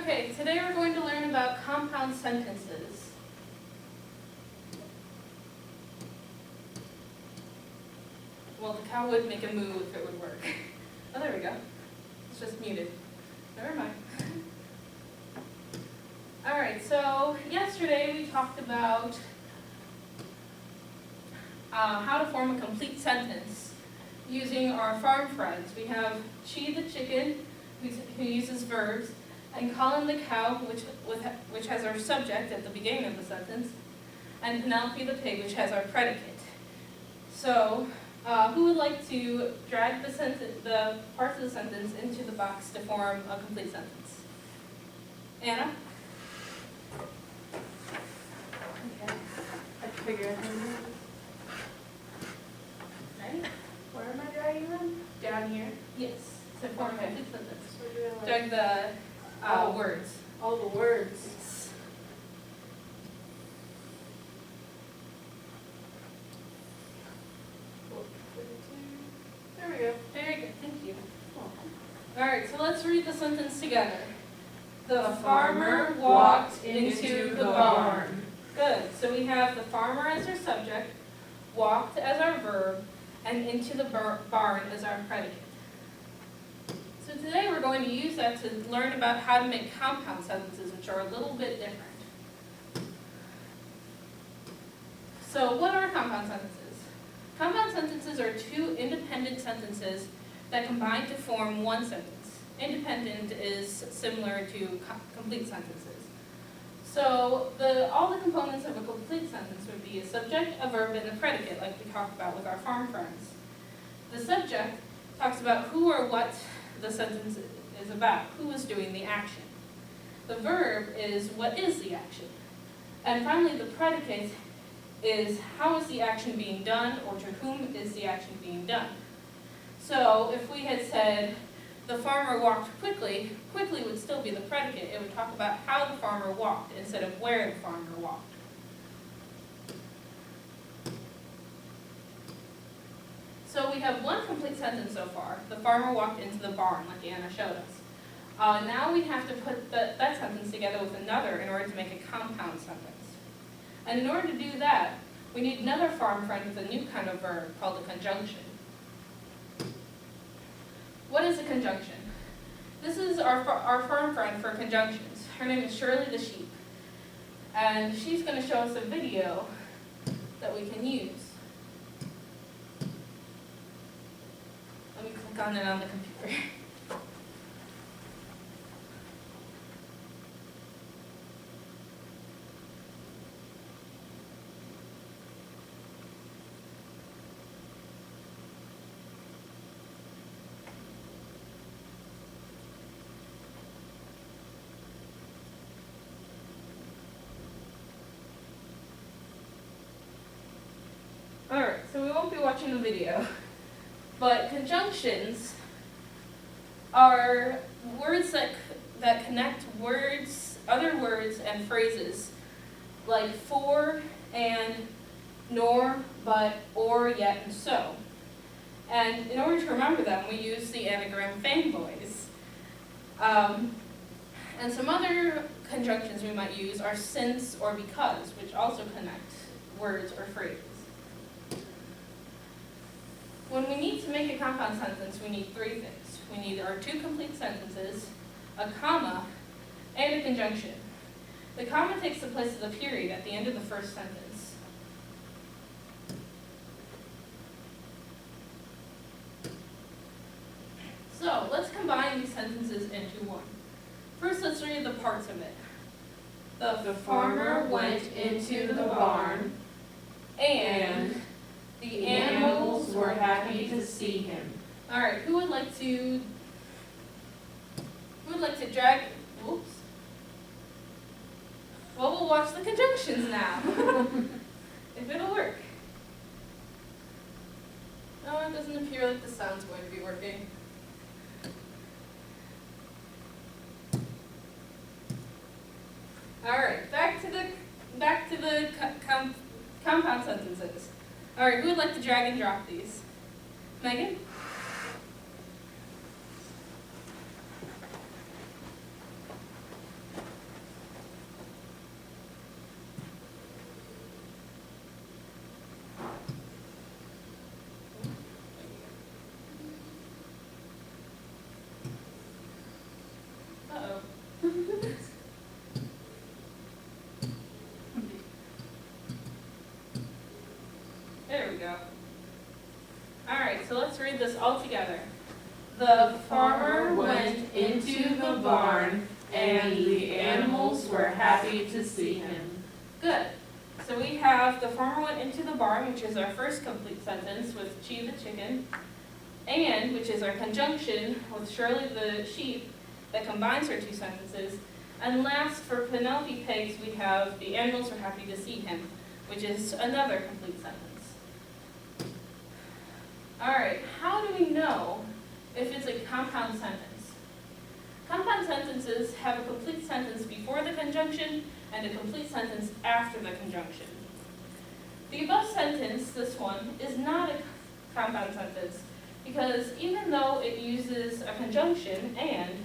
Okay, today we're going to learn about compound sentences. Well, the cow would make a moo if it would work. Oh, there we go. It's just muted. Never mind. All right, so yesterday we talked about how to form a complete sentence using our farm friends. We have Chi the chicken, who uses verbs, and Colin the cow, which has our subject at the beginning of the sentence, and Penelope the pig, which has our predicate. So, who would like to drag the parts of the sentence into the box to form a complete sentence? Anna? Okay. I can figure it out. Ready? Where am I dragging them? Down here? Yes. To form a complete sentence. We're doing like Drag the words. all the words. There we go. Very good, thank you. All right, so let's read the sentence together. The farmer walked into the barn. Good, so we have the farmer as our subject, walked as our verb, and into the barn as our predicate. So today we're going to use that to learn about how to make compound sentences, which are a little bit different. So what are compound sentences? Compound sentences are two independent sentences that combine to form one sentence. Independent is similar to complete sentences. So all the components of a complete sentence would be a subject, a verb, and a predicate, like we talked about with our farm friends. The subject talks about who or what the sentence is about, who is doing the action. The verb is what is the action. And finally, the predicate is how is the action being done, or to whom is the action being done. So if we had said, the farmer walked quickly, quickly would still be the predicate. It would talk about how the farmer walked instead of where the farmer walked. So we have one complete sentence so far. The farmer walked into the barn, like Anna showed us. Now we have to put that sentence together with another in order to make a compound sentence. And in order to do that, we need another farm friend with a new kind of verb called a conjunction. What is a conjunction? This is our farm friend for conjunctions. Her name is Shirley the sheep. And she's going to show us a video that we can use. Let me click on it on the computer. Alright, so we won't be watching the video, but conjunctions are words that connect words, other words and phrases, like for, and, nor, but, or, yet, and so. And in order to remember them, we use the anagram fanboys. And some other conjunctions we might use are since or because, which also connect words or phrases. When we need to make a compound sentence, we need three things. We need our two complete sentences, a comma, and a conjunction. The comma takes the place of the period at the end of the first sentence. So let's combine these sentences into one. First, let's read the parts of it. The farmer went into the barn, and the animals were happy to see him. All right, who would like to drag, whoops. Well, we'll watch the conjunctions now, if it'll work. No, it doesn't appear like the sound's going to be working. All right, back to the compound sentences. All right, who would like to drag and drop these? Megan? All right, so let's read this all together. The farmer went into the barn, and the animals were happy to see him. Good. So we have the farmer went into the barn, which is our first complete sentence with Chi the chicken, and, which is our conjunction with Shirley the sheep that combines our two sentences. And last, for Penelope Pigs, we have the animals were happy to see him, which is another complete sentence. All right, how do we know if it's a compound sentence? Compound sentences have a complete sentence before the conjunction and a complete sentence after the conjunction. The above sentence, this one, is not a compound sentence because even though it uses a conjunction and,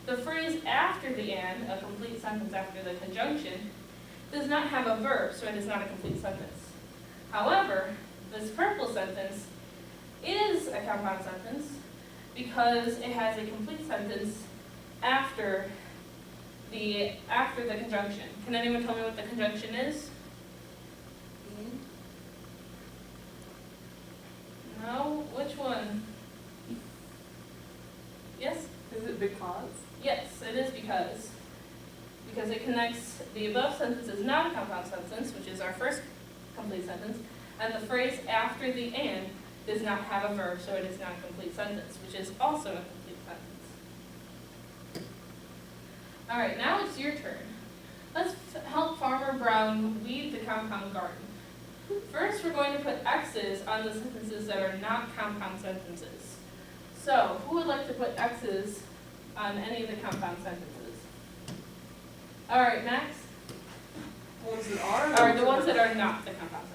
the phrase after the and, a complete sentence after the conjunction, does not have a verb, so it is not a complete sentence. However, this purple sentence is a compound sentence because it has a complete sentence after the conjunction. Can anyone tell me what the conjunction is? No? Which one? Yes? Is it because? Yes, it is because it connects the above sentence is not a compound sentence, which is our first complete sentence, and the phrase after the and does not have a verb, so it is not a complete sentence, which is also a complete sentence. All right, now it's your turn. Let's help Farmer Brown weed the compound garden. First, we're going to put X's on the sentences that are not compound sentences. So, who would like to put X's on any of the compound sentences? All right, Max? Ones that are? Or the ones that are not the compound sentences.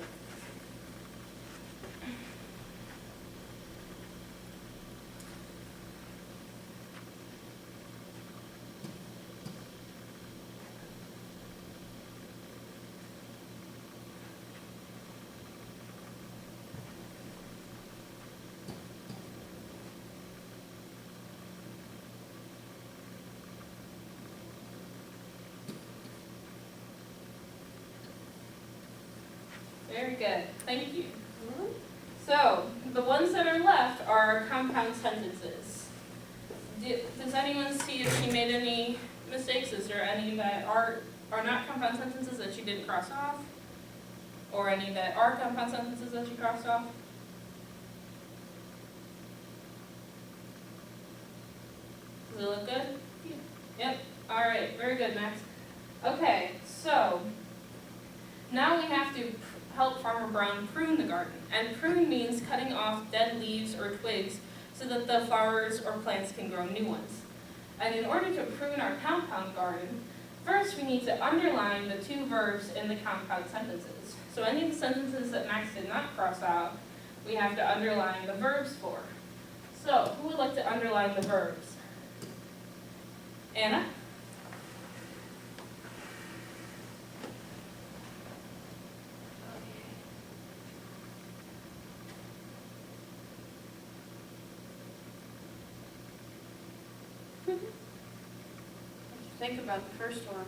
Very good, thank you. So, the ones that are left are compound sentences. Does anyone see if she made any mistakes? Is there any that are not compound sentences that she didn't cross off? Or any that are compound sentences that she crossed off? Does it look good? Yep, all right, very good, Max. Okay, so now we have to help Farmer Brown prune the garden. And prune means cutting off dead leaves or twigs so that the flowers or plants can grow new ones. And in order to prune our compound garden, first we need to underline the two verbs in the compound sentences. So any of the sentences that Max did not cross out, we have to underline the verbs for. So who would like to underline the verbs? Anna? Think about the first one.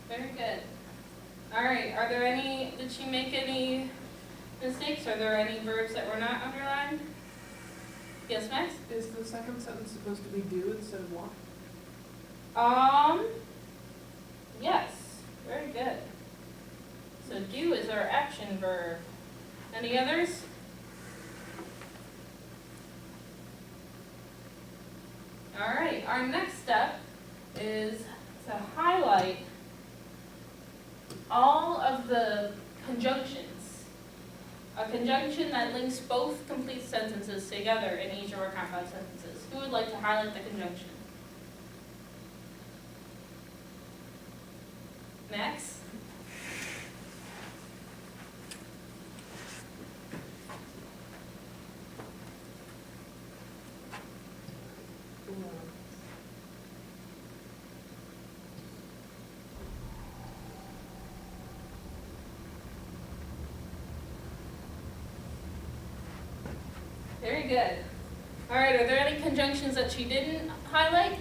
Very good. All right, are there any, did she make any mistakes? Are there any verbs that were not underlined? Yes, Max? Is the second sentence supposed to be do instead of walk? Yes, very good. So do is our action verb. Any others? All right, our next step is to highlight all of the conjunctions A conjunction that links both complete sentences together in each of our compound sentences. Who would like to highlight the conjunction? Max? Very good. All right, are there any conjunctions that she didn't highlight?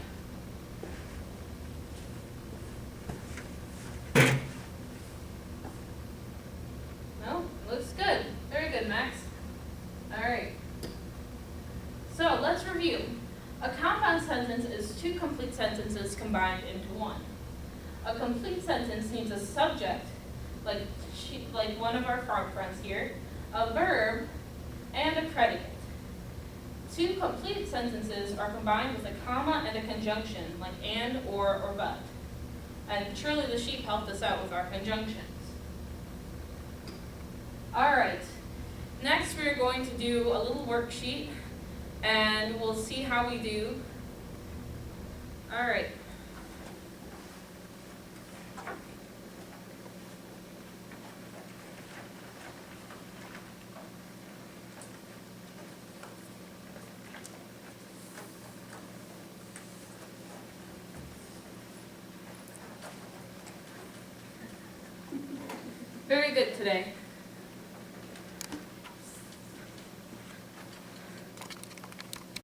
No? Looks good. Very good, Max. All right. So let's review. A compound sentence is two complete sentences combined into one. A complete sentence needs a subject, like one of our frog friends here, a verb, and a predicate. Two complete sentences are combined with a comma and a conjunction, like and, or but. And Truly the Sheep helped us out with our conjunctions. All right, next we're going to do a little worksheet, and we'll see how we do. All right. Very good today.